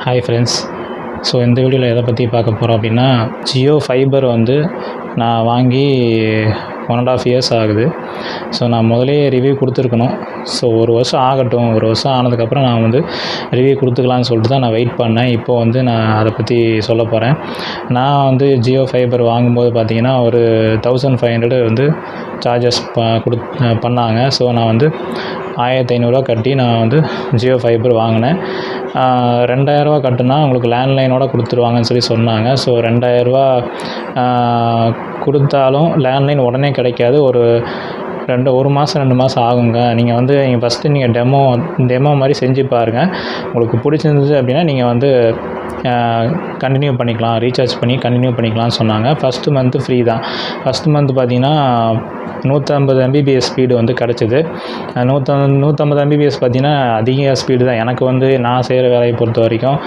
Hi friends. So இந்த வீடியோவில் எதை பற்றி பார்க்க போகிறோம் அப்படின்னா, ஜியோ ஃபைபர் வந்து நான் வாங்கி 1.5 இயர்ஸ் ஆகுது. ஸோ நான் முதலே ரிவ்யூ கொடுத்துருக்கணும். ஸோ ஒரு வருஷம் ஆகட்டும், ஒரு வருஷம் ஆனதுக்கப்புறம் நான் வந்து ரிவ்யூ கொடுத்துக்கலான்னு சொல்லிட்டு தான் நான் வெயிட் பண்ணேன். இப்போது வந்து நான் அதை பற்றி சொல்ல போகிறேன். நான் வந்து ஜியோ ஃபைபர் வாங்கும்போது பார்த்தீங்கன்னா ஒரு 1500 வந்து சார்ஜஸ் பண்ணாங்க. ஸோ நான் வந்து 1500 கட்டி நான் வந்து ஜியோ ஃபைபர் வாங்கினேன். 2000 கட்டுனா உங்களுக்கு லேண்ட்லைனோட கொடுத்துருவாங்கன்னு சொல்லி சொன்னாங்க. ஸோ 2000 கொடுத்தாலும் லேண்ட்லைன் உடனே கிடைக்காது. ஒரு மாதம் 2 மாதம் ஆகுங்க. நீங்கள் ஃபஸ்ட்டு நீங்கள் டெமோ மாதிரி செஞ்சு பாருங்கள். உங்களுக்கு பிடிச்சிருந்துச்சு அப்படின்னா நீங்கள் வந்து கண்டினியூ பண்ணிக்கலாம், ரீசார்ஜ் பண்ணி கண்டினியூ பண்ணிக்கலாம்னு சொன்னாங்க. ஃபஸ்ட்டு மந்த்து ஃப்ரீ தான். ஃபஸ்ட்டு மந்த் பார்த்திங்கன்னா 150 mbps ஸ்பீடு வந்து கிடச்சிது. 150 mbps பார்த்திங்கன்னா அதிக ஸ்பீடு தான். எனக்கு வந்து நான் செய்கிற வேலையை பொறுத்த வரைக்கும்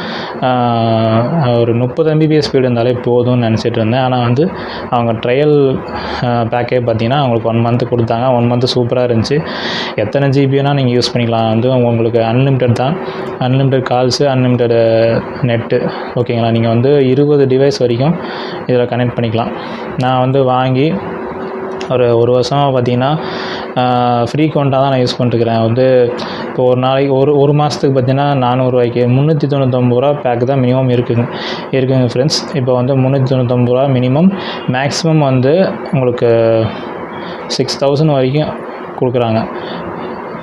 ஒரு 30 mbps ஸ்பீடு இருந்தாலே போதும்னு நினச்சிட்டு இருந்தேன். ஆனால் வந்து அவங்க ட்ரையல் பேக்கே பார்த்திங்கன்னா அவங்களுக்கு 1 மந்த்து கொடுத்தாங்க. 1 மந்த்து சூப்பராக இருந்துச்சு. எத்தனை ஜிபினா நீங்கள் யூஸ் பண்ணிக்கலாம். வந்து உங்களுக்கு அன்லிமிட்டட் தான். அன்லிமிட்டட் கால்ஸு, அன்லிமிட்டட் நெட்டு, ஓகேங்களா. நீங்கள் வந்து 20 டிவைஸ் வரைக்கும் இதில் கனெக்ட் பண்ணிக்கலாம். நான் வந்து வாங்கி ஒரு வருஷமாக பார்த்திங்கன்னா ஃப்ரீக்வெண்ட்டாக தான் நான் யூஸ் பண்ணிட்டுருக்கிறேன். வந்து இப்போ ஒரு நாளைக்கு ஒரு மாதத்துக்கு பார்த்திங்கன்னா 400 ரூபாய்க்கு 399 ரூபா பேக் தான் மினிமம் இருக்குங்க ஃப்ரெண்ட்ஸ். இப்போ வந்து 399 ரூபா மினிமம். மேக்ஸிமம் வந்து உங்களுக்கு 6000 வரைக்கும் கொடுக்குறாங்க.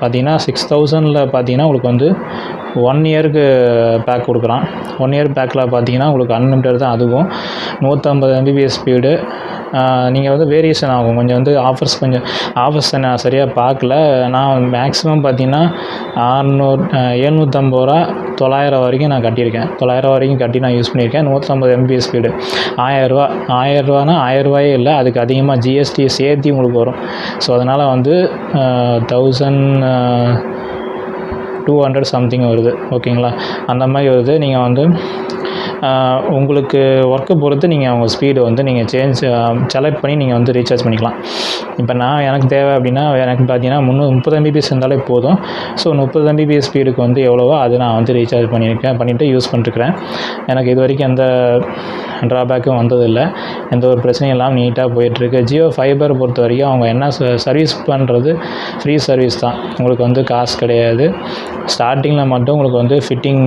பார்த்திங்கன்னா 6000ல் பார்த்திங்கன்னா உங்களுக்கு வந்து 1 இயருக்கு பேக் கொடுக்குறான். 1 இயர் பேக்கில் பார்த்திங்கன்னா உங்களுக்கு அன்லிமிட்டட் தான். அதுவும் 150 mbps ஸ்பீடு. நீங்கள் வந்து வேரியேஷன் ஆகும் கொஞ்சம். வந்து ஆஃபர்ஸ் நான் சரியாக பார்க்கல. நான் மேக்ஸிமம் பார்த்திங்கன்னா 750 ரூபா 900 வரைக்கும் நான் கட்டியிருக்கேன். 900 வரைக்கும் கட்டி நான் யூஸ் பண்ணியிருக்கேன். 150 mbps ஸ்பீடு. 1000 ரூபானா 1000 ரூபாயே இல்லை, அதுக்கு அதிகமாக ஜிஎஸ்டி சேர்த்து உங்களுக்கு வரும். ஸோ அதனால் வந்து 1200 சம்திங் வருது, ஓகேங்களா. அந்த மாதிரி வருது. நீங்கள் வந்து உங்களுக்கு ஒர்க்கை பொறுத்து நீங்கள் அவங்க ஸ்பீடு வந்து நீங்கள் செலக்ட் பண்ணி நீங்கள் வந்து ரீசார்ஜ் பண்ணிக்கலாம். இப்போ எனக்கு தேவை அப்படின்னா எனக்கு பார்த்தீங்கன்னா 30 mbps இருந்தாலே போதும். ஸோ 30 mbps ஸ்பீடுக்கு வந்து எவ்வளவோ அது நான் வந்து ரீசார்ஜ் பண்ணிவிட்டு யூஸ் பண்ணிட்டுருக்கிறேன். எனக்கு இது வரைக்கும் எந்த ட்ராபேக்கும் வந்ததில்லை. எந்த ஒரு பிரச்சனையும் இல்லாமல் நீட்டாக போயிட்டுருக்கு. ஜியோ ஃபைபர் பொறுத்த வரைக்கும் அவங்க என்ன சர்வீஸ் பண்ணுறது, ஃப்ரீ சர்வீஸ் தான். உங்களுக்கு வந்து காசு கிடையாது. ஸ்டார்டிங்கில் மட்டும் உங்களுக்கு வந்து ஃபிட்டிங்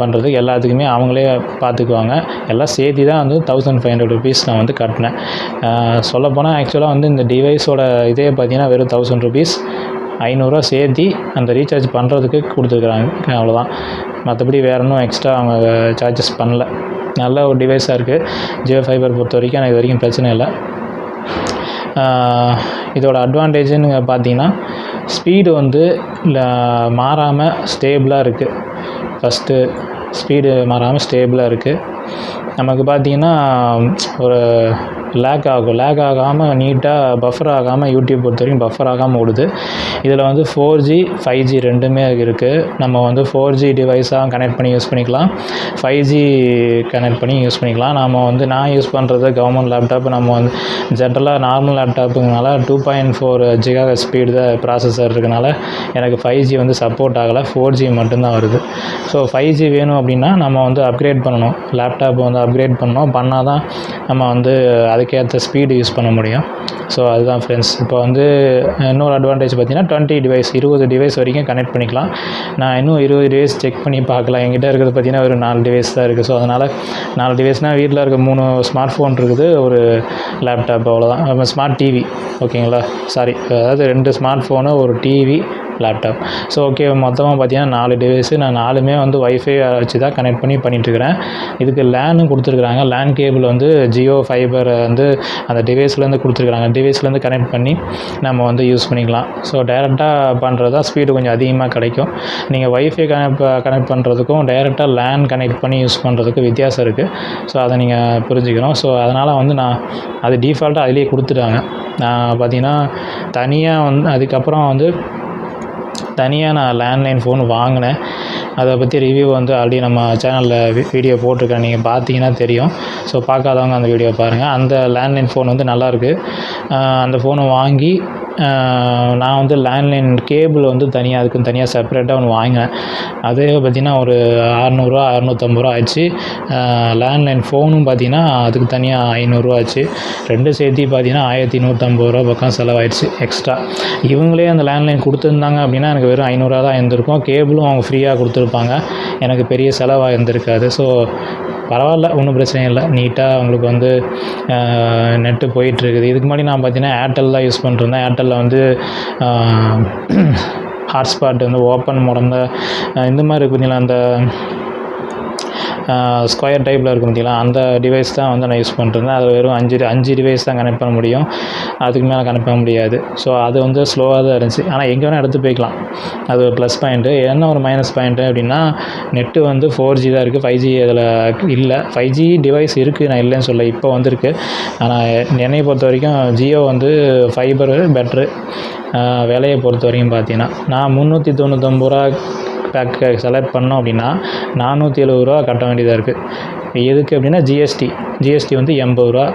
பண்ணுறதுக்கு எல்லாத்துக்குமே அவங்களே பார்த்துக்குவாங்க. எல்லாம் சேர்த்து தான் வந்து 1500 rupees நான் வந்து கட்டினேன். சொல்லப்போனால் ஆக்சுவலாக வந்து இந்த டிவைஸோட இதே பார்த்திங்கன்னா வெறும் 1000 rupees, 500 ரூபா சேர்த்தி அந்த ரீசார்ஜ் பண்ணுறதுக்கு கொடுத்துருக்குறாங்க. அவ்வளோதான். மற்றபடி வேறு ஒன்றும் எக்ஸ்ட்ரா அவங்க சார்ஜஸ் பண்ணல. நல்ல ஒரு டிவைஸாக இருக்குது ஜியோ ஃபைபர் பொறுத்த வரைக்கும். எனக்கு இது வரைக்கும் பிரச்சனை இல்லை. இதோட அட்வான்டேஜுன்னு பார்த்திங்கன்னா ஸ்பீடு வந்து மாறாமல் ஸ்டேபிளாக இருக்குது. ஃபஸ்ட்டு ஸ்பீடு மாறாமல் ஸ்டேபிளாக இருக்குது. நமக்கு பார்த்திங்கன்னா ஒரு லேக் ஆகாமல் நீட்டாக பஃபர் ஆகாமல், யூடியூப் பொறுத்த வரைக்கும் பஃபர் ஆகாமல் ஓடுது. இதில் வந்து 4G 5G ரெண்டுமே இருக்குது. நம்ம வந்து 4G டிவைஸாக கனெக்ட் பண்ணி யூஸ் பண்ணிக்கலாம், 5G கனெக்ட் பண்ணி யூஸ் பண்ணிக்கலாம். நான் யூஸ் பண்ணுறது கவர்மெண்ட் லேப்டாப். நம்ம வந்து ஜென்ரலாக நார்மல் லேப்டாப்புங்கனால 2.4 giga ஸ்பீடு தான் ப்ராசஸர் இருக்கனால எனக்கு 5G வந்து சப்போர்ட் ஆகலை. 4G மட்டும்தான் வருது. ஸோ 5G வேணும் அப்படின்னா நம்ம வந்து அப்கிரேட் பண்ணணும். லேப்டாப் வந்து அப்கிரேட் பண்ணால் தான் நம்ம வந்து அதுக்கேற்ற ஸ்பீடு யூஸ் பண்ண முடியும். ஸோ அதுதான் ஃப்ரெண்ட்ஸ். இப்போ வந்து இன்னொரு அட்வான்டேஜ் பார்த்திங்கன்னா 20 டிவைஸ் வரைக்கும் கனெக்ட் பண்ணிக்கலாம். நான் இன்னும் 20 டிவைஸ் செக் பண்ணி பார்க்கலாம். என்கிட்ட இருக்கிறது பார்த்திங்கன்னா ஒரு 4 டிவைஸ் தான் இருக்குது. ஸோ அதனால் 4 டிவைஸ்னால் வீட்டில் இருக்க 3 ஸ்மார்ட் ஃபோன் இருக்குது, ஒரு லேப்டாப், அவ்வளோதான். ஸ்மார்ட் டிவி, ஓகேங்களா. அதாவது 2 ஸ்மார்ட் ஃபோனு, ஒரு டிவி, லேப்டாப். ஸோ ஓகே, மொத்தமாக பார்த்திங்கன்னா 4 டிவைஸு. நான் 4மே வந்து வைஃபை வச்சு தான் கனெக்ட் பண்ணிட்டுருக்கிறேன். இதுக்கு லேனும் கொடுத்துருக்குறாங்க. லேன் கேபிள் வந்து ஜியோ ஃபைபர் வந்து அந்த டிவைஸ்லேருந்து கொடுத்துருக்குறாங்க. டிவைஸ்லேருந்து கனெக்ட் பண்ணி நம்ம வந்து யூஸ் பண்ணிக்கலாம். ஸோ டைரெக்டாக பண்ணுறது தான் ஸ்பீடு கொஞ்சம் அதிகமாக கிடைக்கும். நீங்கள் வைஃபை கனெக்ட் பண்ணுறதுக்கும் டைரெக்டாக லேன் கனெக்ட் பண்ணி யூஸ் பண்ணுறதுக்கு வித்தியாசம் இருக்குது. ஸோ அதை நீங்கள் புரிஞ்சுக்கணும். ஸோ அதனால் வந்து அது டிஃபால்ட்டாக அதிலேயே கொடுத்துட்டாங்க. நான் பார்த்திங்கன்னா அதுக்கப்புறம் வந்து தனியாக நான் லேண்ட்லைன் ஃபோன் வாங்கினேன். அதை பற்றி ரிவ்யூ வந்து ஆல்ரெடி நம்ம சேனலில் வீடியோ போட்டிருக்கேன். நீங்கள் பார்த்தீங்கன்னா தெரியும். ஸோ பார்க்காதவங்க அந்த வீடியோ பாருங்கள். அந்த லேண்ட்லைன் ஃபோன் வந்து நல்லாயிருக்கு. அந்த ஃபோனை வாங்கி நான் வந்து லேண்ட்லைன் கேபிள் வந்து அதுக்குன்னு தனியாக செப்பரேட்டாக ஒன்று வாங்கினேன். அதே பார்த்திங்கன்னா ஒரு ரூ. 650 ஆச்சு. லேண்ட்லைன் ஃபோனும் பார்த்திங்கன்னா அதுக்கு தனியாக ரூ. 500 ஆச்சு. 2 சேர்த்து பார்த்திங்கன்னா ரூ. 1150 பக்கம் செலவாயிடுச்சு எக்ஸ்ட்ரா. இவங்களே அந்த லேண்ட்லைன் கொடுத்துருந்தாங்க அப்படின்னா எனக்கு வெறும் 500 தான் இருந்திருக்கும். கேபிளும் அவங்க ஃப்ரீயாக கொடுத்துருப்பாங்க. எனக்கு பெரிய செலவாக இருந்திருக்காது. ஸோ பரவாயில்ல, ஒன்றும் பிரச்சனை இல்லை. நீட்டாக அவங்களுக்கு வந்து நெட்டு போயிட்டுருக்குது. இதுக்கு முன்னாடி நான் பார்த்தீங்கன்னா ஏர்டெல் தான் யூஸ் பண்ணிட்டுருந்தேன். ஏர்டெல்லில் வந்து ஹாட்ஸ்பாட் வந்து ஓப்பன் மோடம் இந்த மாதிரி இருக்கு பார்த்தீங்களா, அந்த ஸ்கொயர் டைப்பில் இருக்கும் பார்த்தீங்களா, அந்த டிவைஸ் தான் வந்து நான் யூஸ் பண்ணிட்டுருந்தேன். அது வெறும் 5 டிவைஸ் தான் கனெக்ட் பண்ண முடியும். அதுக்கு மேலே கனெக்ட் பண்ண முடியாது. ஸோ அது வந்து ஸ்லோவாக தான் இருந்துச்சு. ஆனால் எங்கே வேணால் எடுத்து போய்க்கலாம். அது ஒரு ப்ளஸ் பாயிண்ட்டு. என்ன ஒரு மைனஸ் பாயிண்ட்டு அப்படின்னா, நெட்டு வந்து 4G தான் இருக்குது, 5G அதில் இல்லை. 5G டிவைஸ் இருக்குது, நான் இல்லைன்னு சொல்ல, இப்போ வந்திருக்கு. ஆனால் என்னையை பொறுத்த வரைக்கும் ஜியோ வந்து ஃபைபரு பெட்ரு. விலையை பொறுத்த வரைக்கும் பார்த்தீங்கன்னா, நான் 399 பேக் செலக்ட் பண்ணோம் அப்படின்னா 470 கட்ட வேண்டியதாக இருக்குது. எதுக்கு அப்படின்னா ஜிஎஸ்டி வந்து 80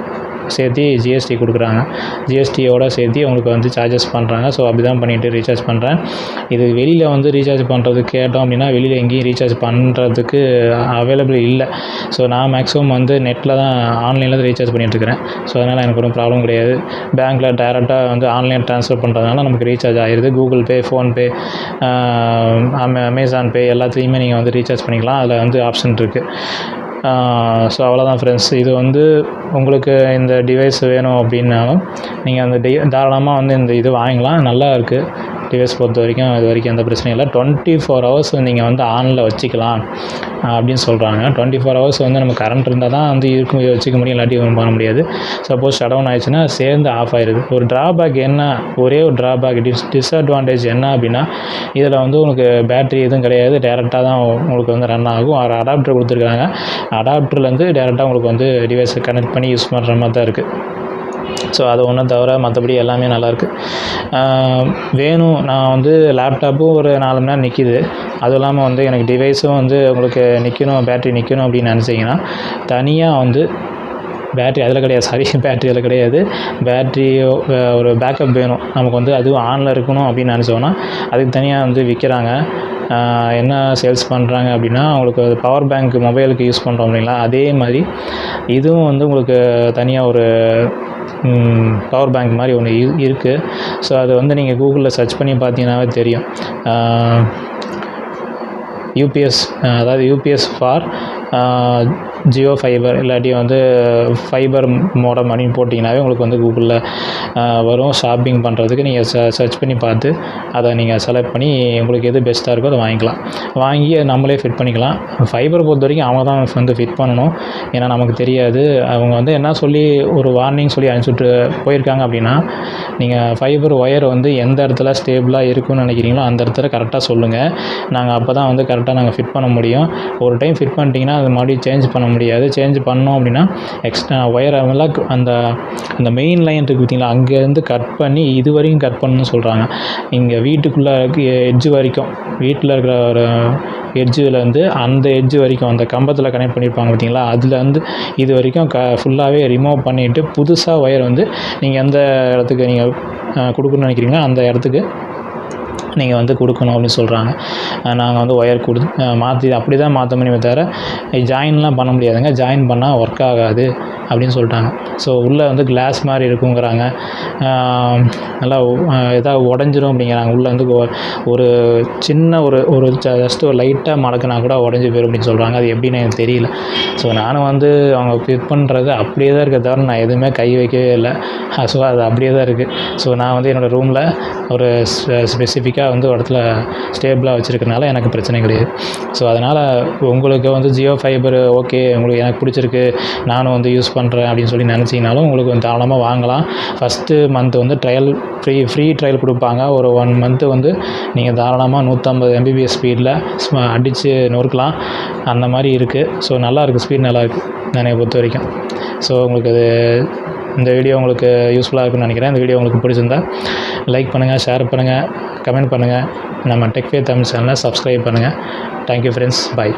சேர்த்து ஜிஎஸ்டி கொடுக்குறாங்க. ஜிஎஸ்டியோடு சேர்த்து உங்களுக்கு வந்து சார்ஜஸ் பண்ணுறாங்க. ஸோ அப்படி தான் பண்ணிவிட்டு ரீசார்ஜ் பண்ணுறேன். இது வெளியில் வந்து ரீசார்ஜ் பண்ணுறதுக்கு கேட்டோம் அப்படின்னா வெளியில் எங்கேயும் ரீசார்ஜ் பண்ணுறதுக்கு அவைலபிள் இல்லை. ஸோ நான் மேக்ஸிமம் வந்து நெட்டில் தான், ஆன்லைனில் தான் ரீசார்ஜ் பண்ணிகிட்ருக்கிறேன். ஸோ அதனால் எனக்கு ஒன்றும் ப்ராப்ளம் கிடையாது. பேங்க்கில் டைரெக்டாக வந்து ஆன்லைன் ட்ரான்ஸ்ஃபர் பண்ணுறதுனால நமக்கு ரீசார்ஜ் ஆகிடுது. கூகுள் பே, ஃபோன்பே, அமேசான் பே எல்லாத்துலேயுமே நீங்கள் வந்து ரீசார்ஜ் பண்ணிக்கலாம். அதில் வந்து ஆப்ஷன் இருக்குது. ஸோ அவ்வளோதான் ஃப்ரெண்ட்ஸ். இது வந்து உங்களுக்கு இந்த டிவைஸ் வேணும் அப்படின்னாலும் நீங்கள் அந்த தாராளமாக வந்து இந்த இது வாங்கிக்கலாம். நல்லா இருக்குது டிவைஸ் பொறுத்த வரைக்கும். இது வரைக்கும் எந்த பிரச்சனையும் இல்லை. 24 ஹவர்ஸ் நீங்கள் வந்து ஆனில் வச்சுக்கலாம் அப்படின்னு சொல்கிறாங்க. 24 ஹவர்ஸ் வந்து நம்ம கரண்ட் இருந்தால் தான் வந்து வச்சுக்க முடியும், இல்லாட்டி பண்ண முடியாது. சப்போஸ் ஷட் டவுன் ஆயிடுச்சுன்னா சேர்ந்து ஆஃப் ஆயிடுது. ஒரு ட்ராபேக் என்ன, ஒரே ஒரு ட்ராபேக் டிஸ்அட்வான்டேஜ் என்ன அப்படின்னா, இதில் வந்து உங்களுக்கு பேட்ரி எதுவும் கிடையாது. டேரெக்டாக தான் உங்களுக்கு வந்து ரன் ஆகும். ஒரு அடாப்டர் கொடுத்துருக்காங்க. அடாப்டர்லேருந்து டேரெக்டாக உங்களுக்கு வந்து டிவைஸை கனெக்ட் பண்ணி யூஸ் பண்ணுற மாதிரி தான் இருக்குது. ஸோ அது ஒன்றும் தவிர மற்றபடி எல்லாமே நல்லாயிருக்கு. வேணும், நான் வந்து லேப்டாப்பும் ஒரு 4 மணி நேரம் நிற்கிது. அதுவும் இல்லாமல் வந்து எனக்கு டிவைஸும் வந்து உங்களுக்கு நிற்கணும், பேட்ரி நிற்கணும் அப்படின்னு நினச்சிங்கன்னா தனியாக வந்து பேட்ரி அதில் கிடையாது. பேட்ரி ஒரு பேக்கப் வேணும் நமக்கு வந்து, அதுவும் ஆனில் இருக்கணும் அப்படின்னு நினச்சோன்னா அதுக்கு தனியாக வந்து விற்கிறாங்க. என்ன சேல்ஸ் பண்ணுறாங்க அப்படின்னா, உங்களுக்கு பவர் பேங்க் மொபைலுக்கு யூஸ் பண்ணுறோம் இல்லைங்களா, அதே மாதிரி இதுவும் வந்து உங்களுக்கு தனியாக ஒரு பவர் பேங்க் மாதிரி ஒன்று இருக்குது. ஸோ அது வந்து நீங்கள் கூகுளில் சர்ச் பண்ணி பார்த்தீங்கன்னாவே தெரியும். யூபிஎஸ் ஃபார் ஜியோ ஃபைபர், இல்லாட்டி வந்து ஃபைபர் மோடம் அப்படின்னு போட்டிங்கனாவே உங்களுக்கு வந்து கூகுளில் வரும். ஷாப்பிங் பண்ணுறதுக்கு நீங்கள் சர்ச் பண்ணி பார்த்து அதை நீங்கள் செலக்ட் பண்ணி உங்களுக்கு எது பெஸ்ட்டாக இருக்கோ அதை வாங்கிக்கலாம். வாங்கி நம்மளே ஃபிட் பண்ணிக்கலாம். ஃபைபர் பொறுத்த வரைக்கும் அவங்க தான் வந்து ஃபிட் பண்ணணும். ஏன்னா நமக்கு தெரியாது. அவங்க வந்து என்ன சொல்லி ஒரு வார்னிங் சொல்லி அனுப்பிச்சுட்டு போயிருக்காங்க அப்படின்னா, நீங்கள் ஃபைபர் ஒயர் வந்து எந்த இடத்துல ஸ்டேபிளாக இருக்குன்னு நினைக்கிறீங்களோ அந்த இடத்துல கரெக்டாக சொல்லுங்கள். நாங்கள் அப்போ தான் வந்து கரெக்டாக நாங்கள் ஃபிட் பண்ண முடியும். ஒரு டைம் ஃபிட் பண்ணிட்டீங்கன்னா அது மறுபடியும் சேஞ்ச் பண்ண முடியாது. சேஞ்ச் பண்ணோம் அப்படின்னா எக்ஸ்ட்ரா ஒயர் அவங்களாம் அந்த மெயின் லைன் இருக்குது பார்த்தீங்களா, அங்கேருந்து கட் பண்ணி இது வரைக்கும் கட் பண்ணணும்னு சொல்கிறாங்க. இங்கே வீட்டுக்குள்ளே எட்ஜு வரைக்கும், வீட்டில் இருக்கிற ஒரு எட்ஜுலேருந்து அந்த எட்ஜு வரைக்கும் அந்த கம்பத்தில் கனெக்ட் பண்ணியிருப்பாங்க பார்த்தீங்களா, அதுலேருந்து இது வரைக்கும் ஃபுல்லாகவே ரிமூவ் பண்ணிவிட்டு புதுசாக ஒயர் வந்து நீங்கள் எந்த இடத்துக்கு நீங்கள் கொடுக்கணும்னு நினைக்கிறீங்களோ அந்த இடத்துக்கு நீங்கள் வந்து கொடுக்கணும் அப்படின்னு சொல்கிறாங்க. நாங்கள் வந்து ஒயர் மாற்றி அப்படி தான் மாற்ற முடியுமே தவிர ஜாயின்லாம் பண்ண முடியாதுங்க. ஜாயின் பண்ணால் ஒர்க் ஆகாது அப்படின்னு சொல்லிட்டாங்க. ஸோ உள்ளே வந்து கிளாஸ் மாதிரி இருக்குங்கிறாங்க. நல்லா எதாவது உடஞ்சிரும் அப்படிங்கிறாங்க. உள்ளே வந்து ஒரு சின்ன ஒரு ஜஸ்ட்டு ஒரு லைட்டாக மடக்குனா கூட உடஞ்சி போயிடும் அப்படின்னு சொல்கிறாங்க. அது எப்படின்னு எனக்கு தெரியல. ஸோ நானும் வந்து அவங்க ஃபிட் பண்ணுறது அப்படியே தான் இருக்க தவிர நான் எதுவுமே கை வைக்கவே இல்லை. ஸோ அது அப்படியே தான் இருக்குது. ஸோ நான் வந்து என்னோடய ரூமில் ஒரு ஸ்பெசிஃபிக்காக வந்து ஒரு இடத்துல ஸ்டேபிளாக வச்சுருக்கனால எனக்கு பிரச்சனை கிடையாது. ஸோ அதனால் உங்களுக்கு வந்து ஜியோ ஃபைபர் ஓகே, உங்களுக்கு எனக்கு பிடிச்சிருக்கு, நானும் வந்து யூஸ் பண்ணுறேன் அப்படின்னு சொல்லி நினச்சிங்கனாலும் உங்களுக்கு வந்து தாராளமாக வாங்கலாம். ஃபஸ்ட்டு மந்த் வந்து ஃப்ரீ ட்ரையல் கொடுப்பாங்க. ஒரு 1 மந்த்து வந்து நீங்கள் தாராளமாக 150 Mbps ஸ்பீடில் அடித்து நொறுக்கலாம். அந்த மாதிரி இருக்குது. ஸோ நல்லாயிருக்கு, ஸ்பீட் நல்லாயிருக்கு என்னை பொறுத்த வரைக்கும். ஸோ உங்களுக்கு இந்த வீடியோ உங்களுக்கு யூஸ்ஃபுல்லாக இருக்குன்னு நினைக்கிறேன். இந்த வீடியோ உங்களுக்கு பிடிச்சிருந்தா லைக் பண்ணுங்கள், ஷேர் பண்ணுங்கள், கமெண்ட் பண்ணுங்கள். நம்ம டெக் ஃபே தமிழ் சேனலை சப்ஸ்கிரைப் பண்ணுங்கள். தேங்க்யூ ஃப்ரெண்ட்ஸ், பாய்.